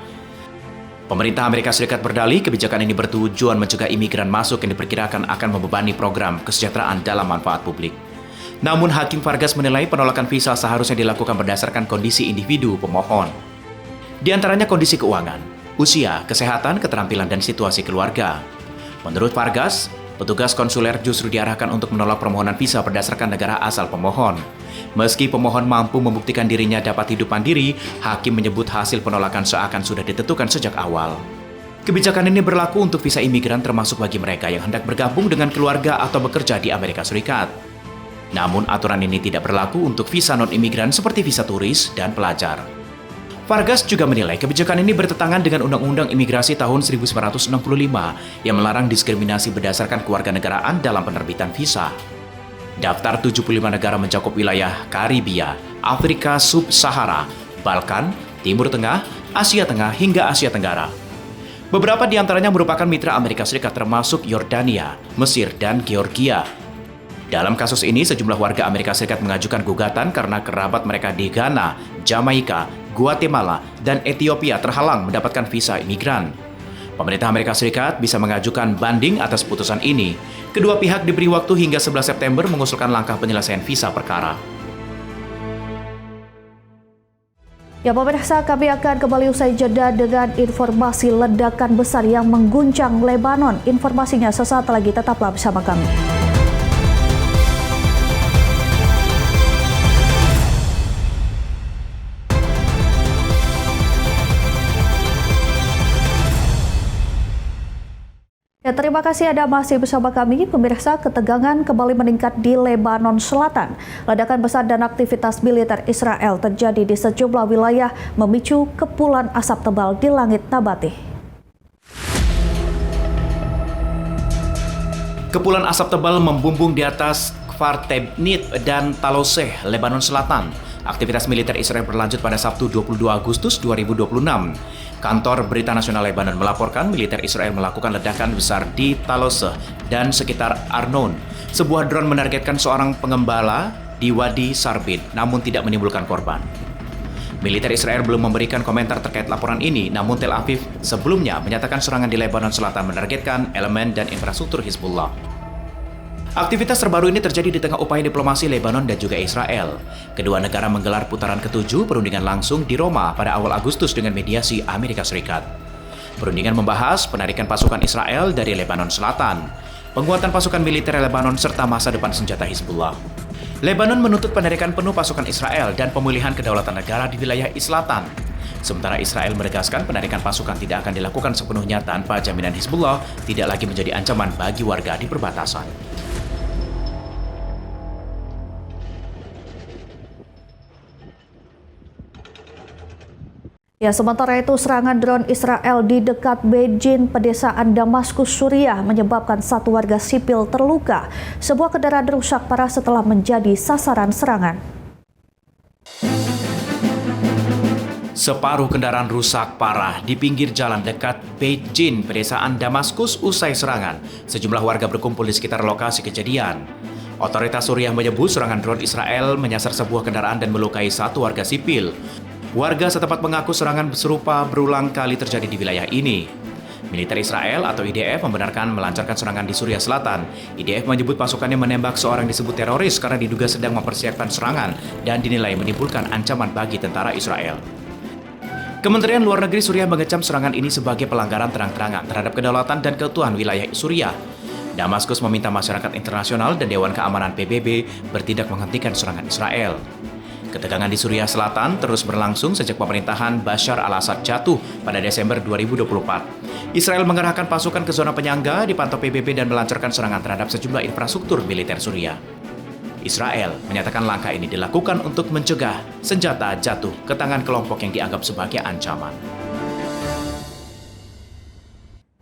Pemerintah Amerika Serikat berdalih kebijakan ini bertujuan mencegah imigran masuk yang diperkirakan akan membebani program kesejahteraan dalam manfaat publik. Namun Hakim Vargas menilai penolakan visa seharusnya dilakukan berdasarkan kondisi individu pemohon. Di antaranya kondisi keuangan, usia, kesehatan, keterampilan, dan situasi keluarga. Menurut Vargas, petugas konsuler justru diarahkan untuk menolak permohonan visa berdasarkan negara asal pemohon. Meski pemohon mampu membuktikan dirinya dapat hidup mandiri, Hakim menyebut hasil penolakan seakan sudah ditentukan sejak awal. Kebijakan ini berlaku untuk visa imigran termasuk bagi mereka yang hendak bergabung dengan keluarga atau bekerja di Amerika Serikat. Namun aturan ini tidak berlaku untuk visa non-imigran seperti visa turis dan pelajar. Vargas juga menilai kebijakan ini bertentangan dengan Undang-Undang Imigrasi tahun 1965 yang melarang diskriminasi berdasarkan kewarganegaraan dalam penerbitan visa. Daftar 75 negara mencakup wilayah Karibia, Afrika Sub-Sahara, Balkan, Timur Tengah, Asia Tengah hingga Asia Tenggara. Beberapa di antaranya merupakan mitra Amerika Serikat termasuk Yordania, Mesir, dan Georgia. Dalam kasus ini, sejumlah warga Amerika Serikat mengajukan gugatan karena kerabat mereka di Ghana, Jamaika, Guatemala, dan Ethiopia terhalang mendapatkan visa imigran. Pemerintah Amerika Serikat bisa mengajukan banding atas putusan ini. Kedua pihak diberi waktu hingga 11 September mengusulkan langkah penyelesaian visa perkara. Ya pemirsa, kami akan kembali usai jeda dengan informasi ledakan besar yang mengguncang Lebanon. Informasinya sesaat lagi, tetaplah bersama kami. Ya, terima kasih Anda masih bersama kami. Pemirsa, ketegangan kembali meningkat di Lebanon Selatan. Ledakan besar dan aktivitas militer Israel terjadi di sejumlah wilayah memicu kepulan asap tebal di langit Nabati. Kepulan asap tebal membumbung di atas Kfar Tebnit dan Taloseh, Lebanon Selatan. Aktivitas militer Israel berlanjut pada Sabtu 22 Agustus 2026. Kantor Berita Nasional Lebanon melaporkan militer Israel melakukan ledakan besar di Taloseh dan sekitar Arnon. Sebuah drone menargetkan seorang pengembala di Wadi Sarbin, namun tidak menimbulkan korban. Militer Israel belum memberikan komentar terkait laporan ini, namun Tel Aviv sebelumnya menyatakan serangan di Lebanon Selatan menargetkan elemen dan infrastruktur Hizbullah. Aktivitas terbaru ini terjadi di tengah upaya diplomasi Lebanon dan juga Israel. Kedua negara menggelar putaran ke-7 perundingan langsung di Roma pada awal Agustus dengan mediasi Amerika Serikat. Perundingan membahas penarikan pasukan Israel dari Lebanon Selatan, penguatan pasukan militer Lebanon serta masa depan senjata Hizbullah. Lebanon menuntut penarikan penuh pasukan Israel dan pemulihan kedaulatan negara di wilayah Selatan. Sementara Israel menegaskan penarikan pasukan tidak akan dilakukan sepenuhnya tanpa jaminan Hizbullah tidak lagi menjadi ancaman bagi warga di perbatasan. Ya, sementara itu serangan drone Israel di dekat Beijing, pedesaan Damaskus, Suriah menyebabkan satu warga sipil terluka. Sebuah kendaraan rusak parah setelah menjadi sasaran serangan. Separuh kendaraan rusak parah di pinggir jalan dekat Beijing, pedesaan Damaskus usai serangan. Sejumlah warga berkumpul di sekitar lokasi kejadian. Otoritas Suriah menyebut serangan drone Israel menyasar sebuah kendaraan dan melukai satu warga sipil. Warga setempat mengaku serangan serupa berulang kali terjadi di wilayah ini. Militer Israel atau IDF membenarkan melancarkan serangan di Suriah Selatan. IDF menyebut pasukannya menembak seorang disebut teroris karena diduga sedang mempersiapkan serangan dan dinilai menimbulkan ancaman bagi tentara Israel. Kementerian Luar Negeri Suriah mengecam serangan ini sebagai pelanggaran terang-terangan terhadap kedaulatan dan keutuhan wilayah Suriah. Damaskus meminta masyarakat internasional dan Dewan Keamanan PBB bertindak menghentikan serangan Israel. Ketegangan di Suriah Selatan terus berlangsung sejak pemerintahan Bashar al-Assad jatuh pada Desember 2024. Israel mengerahkan pasukan ke zona penyangga dipantau PBB dan melancarkan serangan terhadap sejumlah infrastruktur militer Suriah. Israel menyatakan langkah ini dilakukan untuk mencegah senjata jatuh ke tangan kelompok yang dianggap sebagai ancaman.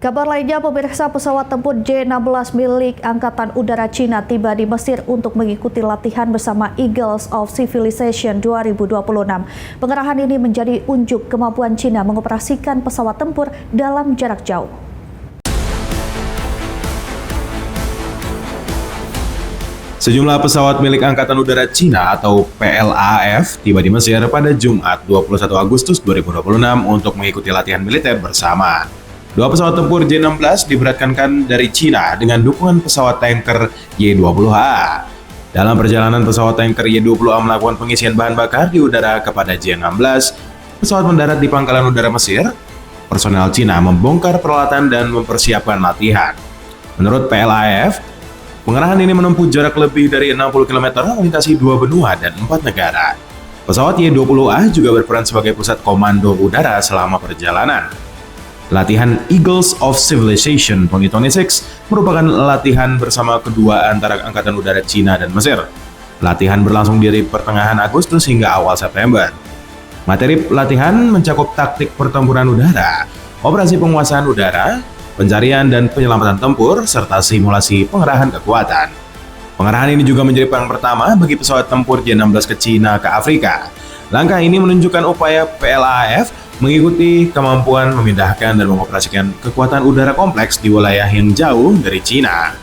Kabar lainnya, pemirsa, pesawat tempur J-16 milik Angkatan Udara Cina tiba di Mesir untuk mengikuti latihan bersama Eagles of Civilization 2026. Pengerahan ini menjadi unjuk kemampuan Cina mengoperasikan pesawat tempur dalam jarak jauh. Sejumlah pesawat milik Angkatan Udara Cina atau PLAF tiba di Mesir pada Jumat 21 Agustus 2026 untuk mengikuti latihan militer bersama. Dua pesawat tempur J-16 diberangkatkan dari Cina dengan dukungan pesawat tanker Y-20A. Dalam perjalanan pesawat tanker Y-20A melakukan pengisian bahan bakar di udara kepada J-16, pesawat mendarat di pangkalan udara Mesir. Personel Cina membongkar peralatan dan mempersiapkan latihan. Menurut PLAF, pengerahan ini menempuh jarak lebih dari 60 km melintasi 2 benua dan 4 negara. Pesawat Y-20A juga berperan sebagai pusat komando udara selama perjalanan. Latihan Eagles of Civilization 2026 merupakan latihan bersama kedua antara Angkatan Udara Cina dan Mesir. Latihan berlangsung dari pertengahan Agustus hingga awal September. Materi latihan mencakup taktik pertempuran udara, operasi penguasaan udara, pencarian dan penyelamatan tempur, serta simulasi pengerahan kekuatan. Pengerahan ini juga menjadi perang pertama bagi pesawat tempur J-16 ke Cina ke Afrika. Langkah ini menunjukkan upaya PLAF mengikuti kemampuan memindahkan dan mengoperasikan kekuatan udara kompleks di wilayah yang jauh dari Cina.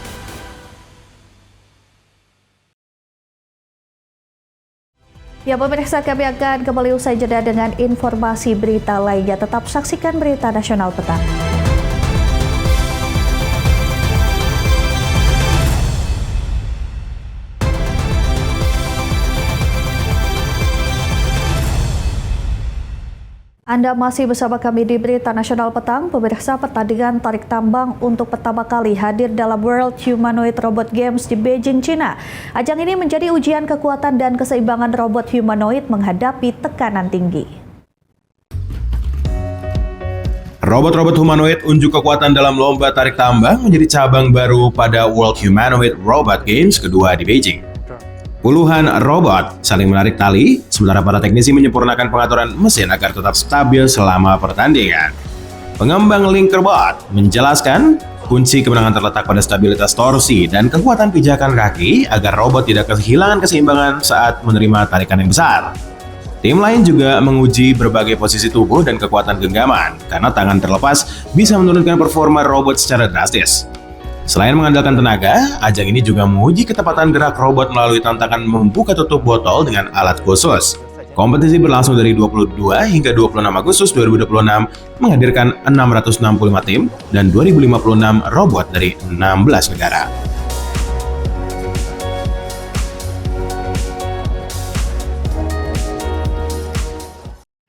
Ya, pemirsa, kami akan kembali usai jeda dengan informasi berita lainnya. Tetap saksikan Berita Nasional Petang. Anda masih bersama kami di Berita Nasional Petang. Pemirsa, pertandingan tarik tambang untuk pertama kali hadir dalam World Humanoid Robot Games di Beijing, Cina. Ajang ini menjadi ujian kekuatan dan keseimbangan robot humanoid menghadapi tekanan tinggi. Robot-robot humanoid unjuk kekuatan dalam lomba tarik tambang menjadi cabang baru pada World Humanoid Robot Games kedua di Beijing. Puluhan robot saling menarik tali, sementara para teknisi menyempurnakan pengaturan mesin agar tetap stabil selama pertandingan. Pengembang Linkerbot menjelaskan kunci kemenangan terletak pada stabilitas torsi dan kekuatan pijakan kaki agar robot tidak kehilangan keseimbangan saat menerima tarikan yang besar. Tim lain juga menguji berbagai posisi tubuh dan kekuatan genggaman, karena tangan terlepas bisa menurunkan performa robot secara drastis. Selain mengandalkan tenaga, ajang ini juga menguji ketepatan gerak robot melalui tantangan membuka tutup botol dengan alat khusus. Kompetisi berlangsung dari 22 hingga 26 Agustus 2026, menghadirkan 665 tim dan 2056 robot dari 16 negara.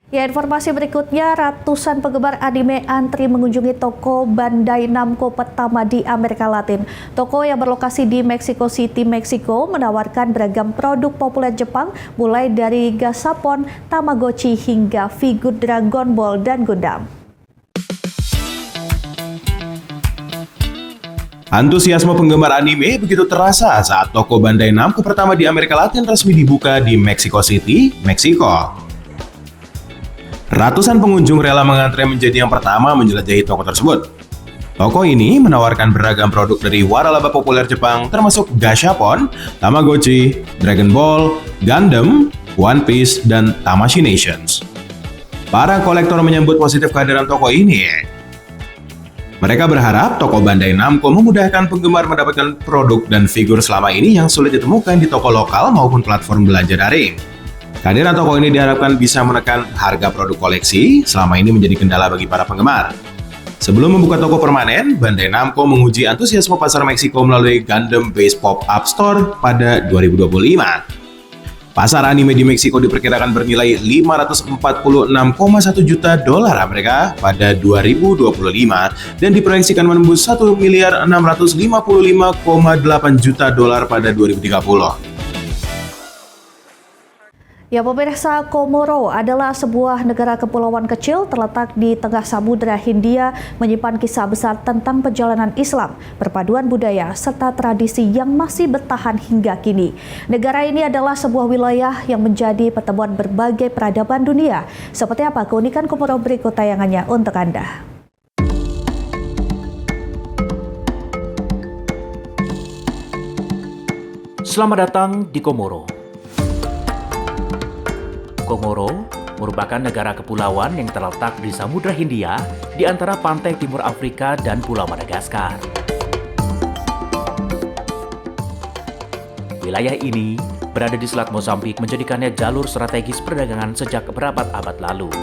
Ya, informasi berikutnya, ratusan penggemar anime antri mengunjungi toko Bandai Namco pertama di Amerika Latin. Toko yang berlokasi di Mexico City, Meksiko, menawarkan beragam produk populer Jepang, mulai dari Gashapon, Tamagotchi, hingga figur Dragon Ball dan Gundam. Antusiasme penggemar anime begitu terasa saat toko Bandai Namco pertama di Amerika Latin resmi dibuka di Mexico City, Meksiko. Ratusan pengunjung rela mengantre menjadi yang pertama menjelajahi toko tersebut. Toko ini menawarkan beragam produk dari waralaba populer Jepang termasuk Gashapon, Tamagotchi, Dragon Ball, Gundam, One Piece, dan Tamashii Nations. Para kolektor menyambut positif kehadiran toko ini. Mereka berharap toko Bandai Namco memudahkan penggemar mendapatkan produk dan figur selama ini yang sulit ditemukan di toko lokal maupun platform belanja daring. Kehadiran toko ini diharapkan bisa menekan harga produk koleksi, selama ini menjadi kendala bagi para penggemar. Sebelum membuka toko permanen, Bandai Namco menguji antusiasme pasar Meksiko melalui Gundam Base Pop-Up Store pada 2025. Pasar anime di Meksiko diperkirakan bernilai 546,1 juta dolar Amerika pada 2025 dan diproyeksikan menembus 1.655,8 juta dolar pada 2030. Ya, pemirsa, Komoro adalah sebuah negara kepulauan kecil terletak di tengah Samudra Hindia, menyimpan kisah besar tentang perjalanan Islam, perpaduan budaya, serta tradisi yang masih bertahan hingga kini. Negara ini adalah sebuah wilayah yang menjadi pertemuan berbagai peradaban dunia. Seperti apa keunikan Komoro, berikut tayangannya untuk Anda. Selamat datang di Komoro. Komoro merupakan negara kepulauan yang terletak di Samudra Hindia di antara pantai timur Afrika dan Pulau Madagaskar. Wilayah ini berada di Selat Mozambik, menjadikannya jalur strategis perdagangan sejak berabad-abad lalu.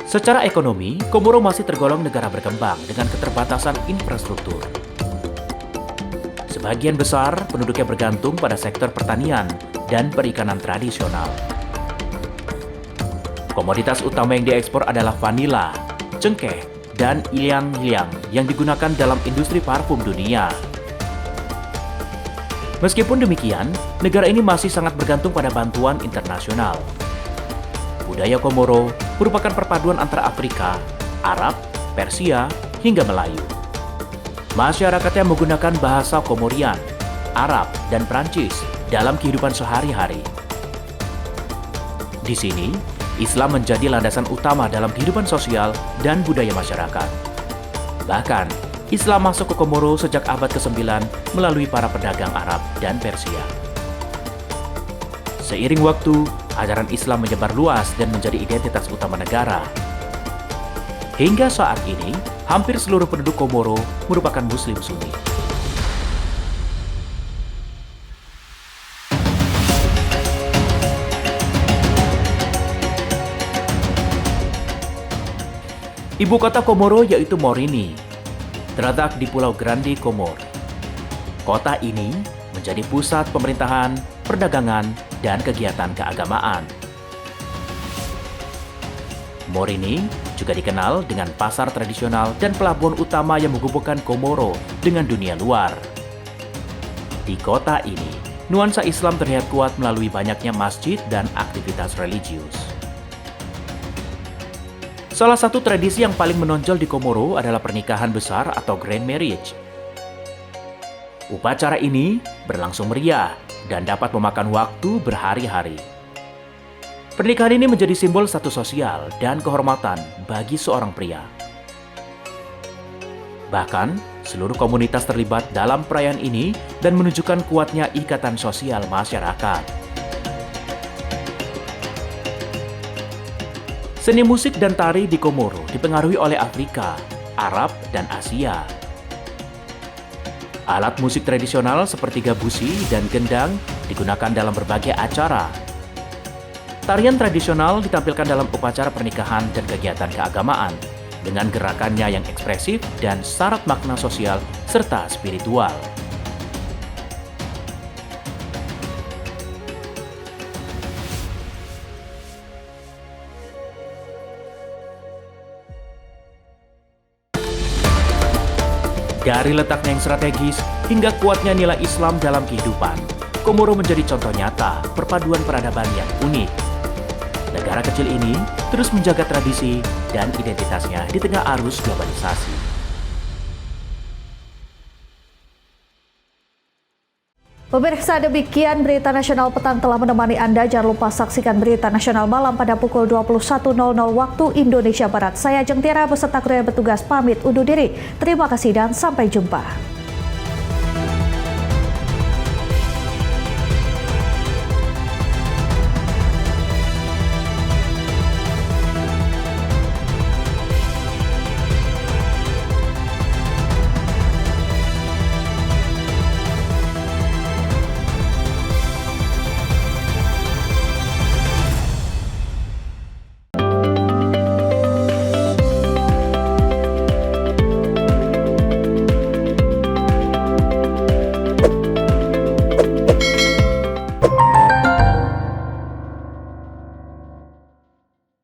Secara ekonomi, Komoro masih tergolong negara berkembang dengan keterbatasan infrastruktur. Sebagian besar penduduknya bergantung pada sektor pertanian dan perikanan tradisional. Komoditas utama yang diekspor adalah vanila, cengkeh, dan ilyang-ilyang yang digunakan dalam industri parfum dunia. Meskipun demikian, negara ini masih sangat bergantung pada bantuan internasional. Budaya Komoro merupakan perpaduan antara Afrika, Arab, Persia, hingga Melayu. Masyarakatnya menggunakan bahasa Komorian, Arab, dan Prancis dalam kehidupan sehari-hari. Di sini, Islam menjadi landasan utama dalam kehidupan sosial dan budaya masyarakat. Bahkan, Islam masuk ke Komoro sejak abad ke-9 melalui para pedagang Arab dan Persia. Seiring waktu, ajaran Islam menyebar luas dan menjadi identitas utama negara. Hingga saat ini, hampir seluruh penduduk Komoro merupakan Muslim Sunni. Ibu kota Komoro yaitu Morini, terletak di Pulau Grande, Komor. Kota ini menjadi pusat pemerintahan, perdagangan, dan kegiatan keagamaan. Morini juga dikenal dengan pasar tradisional dan pelabuhan utama yang menghubungkan Komoro dengan dunia luar. Di kota ini, nuansa Islam terlihat kuat melalui banyaknya masjid dan aktivitas religius. Salah satu tradisi yang paling menonjol di Komoro adalah pernikahan besar atau grand marriage. Upacara ini berlangsung meriah dan dapat memakan waktu berhari-hari. Pernikahan ini menjadi simbol status sosial dan kehormatan bagi seorang pria. Bahkan, seluruh komunitas terlibat dalam perayaan ini dan menunjukkan kuatnya ikatan sosial masyarakat. Seni musik dan tari di Komoro dipengaruhi oleh Afrika, Arab, dan Asia. Alat musik tradisional seperti gabusi dan gendang digunakan dalam berbagai acara, Tarian tradisional ditampilkan dalam upacara pernikahan dan kegiatan keagamaan, dengan gerakannya yang ekspresif dan syarat makna sosial serta spiritual. Dari letaknya yang strategis hingga kuatnya nilai Islam dalam kehidupan, Komoro menjadi contoh nyata perpaduan peradaban yang unik. Negara kecil ini terus menjaga tradisi dan identitasnya di tengah arus globalisasi. Pemirsa, demikian Berita Nasional Petang telah menemani Anda. Jangan lupa saksikan Berita Nasional Malam pada pukul 21.00 waktu Indonesia Barat. Saya Ajeng Tiara beserta kru yang bertugas pamit undur diri. Terima kasih dan sampai jumpa.